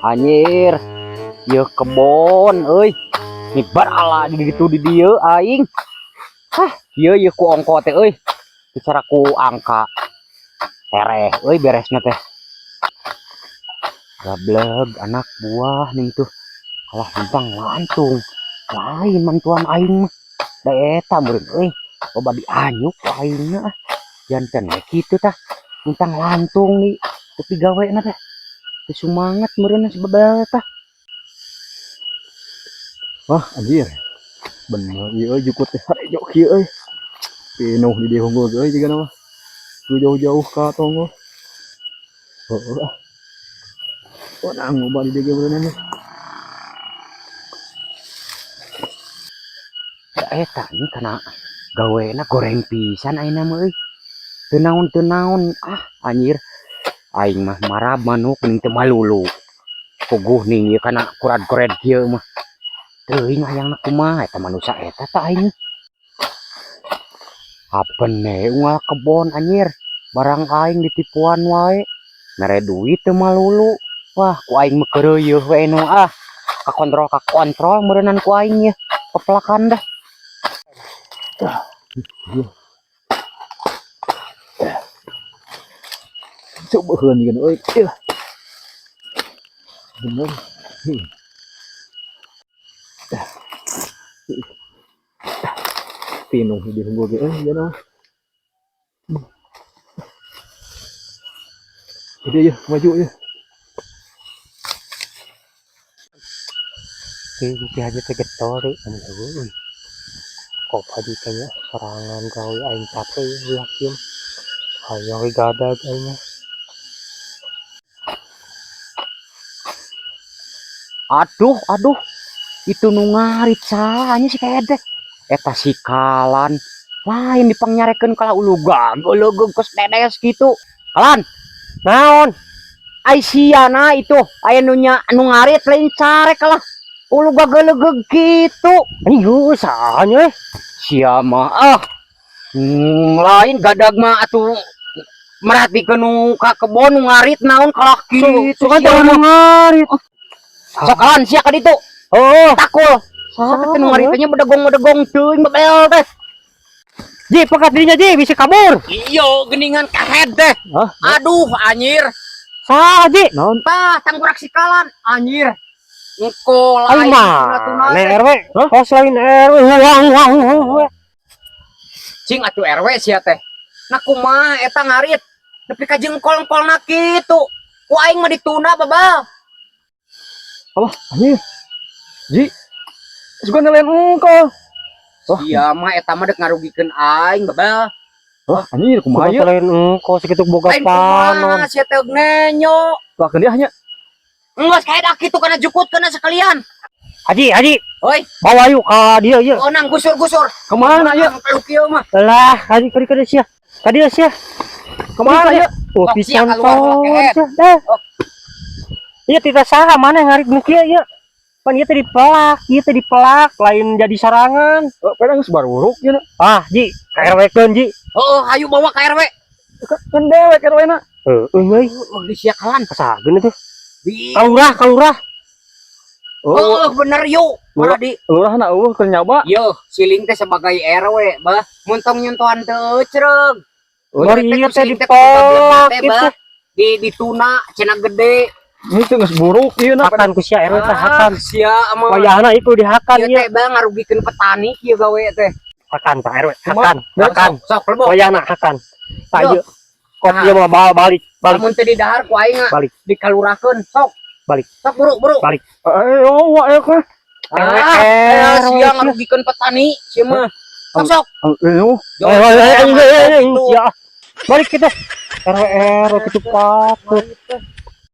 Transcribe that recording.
Anjir, ya kebon euy. Nibar ala di ditu di dieu aing. Ieu ku ongko teh euy. Bicara ku angka. Tereh euy beresna teh. Gableg anak buah ning tuh. Kalah lumpang lantung. Lain mantuan aing mah. Da eta meureun euy. Loba dianyuk ku aingna. Janten kitu tah. Lumpang lantung nih. Tapi gawena teh. Teu sumangat meureun sababaraha tah. Wah anjir bener ieu jukut teh harejo kieu euy pinuh di dieu unggul euy jiga nama jauh-jauh ka tonggo heuh nang loba di dieu beuneunan Da eta nih kana gawena goreng pisan ayeuna mah euy teu naon anjir aing mah marab manuk ning teu malulu puguh ning ieu kana kurad-kured kieu mah teuing hayangna kumaha eta manusia eta tah aing apene unggal kebon anjir barang aing ditipuan wae mere duit teu malulu wah ku aing mah keureueuh we nu kakontrol meureunnan ku aing ya keplakan dah coba heuan jiga euy bener pinuh di dieu unggul euy jiga nama jadi maju ya ki aja teh getol deui euy kok padi teh serangan gawe aing capek yakin hayang we gadag aing aduh itu nu ngarit sahanya si kedek eta sikalan lain dipangnyareken kala ulugang geuleugeug geus dedes kitu kalan naon ai siana itu aya nu ngarit lain carek lah uluga geuleugeug kitu ayo sahanya sia mah lain gadag mah atuh merhatikeun nu ka kebon nu ngarit naon kalah kitu kan nu ngarit sokalan sia ka ditu takul sakit nu ngarit nya bedegong teuing bebel teh Ji pekat dirinya Ji bisa kabur iyo geningan kahed teh aduh anjir saha Ji naon tah tanggurak sikalan anjir engko lain tuna RW kos lain RW cing atuh RW sia teh nah kumaha eta ngarit nepi ka jengkol-engkolna kitu ku aing mah dituna babal apa anjir Ji suka nelayan engkau iya mah eta mah dek ngarugikeun aing babal anjir kumaha ieu nelayan engkau sakitu boga panon sia teh ngenyo bahkeun dia hanya enggeus kaedah kitu kana jukutkeun sekalian Haji oi bawa yuk ka dia ieu oh nang gusur kemana ieu peluk ieu mah lah Haji kadi sia tadi sia kemana ieu oh pisan dah ieu tidak saha mana ngarit nu kieu ieu pan ieu teh dipelak lain jadi sarangan padahal geus baruruk ieu Ji KRW-keun Ji hayu bawa ka RW kan dewek RW-na euy di sia kalan kasageun atuh kalurah bener yuk mana di lurahna keur nyoba yo siling teh sebagai RW bah muntong nyontohan teu cereg bari ieu teh dipelak kitu dituna cenah gede itu geus buruk ieu na hakan ku sia RW teh hakan sia mah wayahna iku dihakan ieu teh bang ngarugikeun petani kieu gawe teh hakan Pak RW hakan sok lebok wayahna hakan tah ieu kok ieu mah balik lamun teh di dahar ku aing dikalurakeun sok balik sok buru balik ayo ka sia ngarugikeun petani sia mah sok balik kita RW kitu patut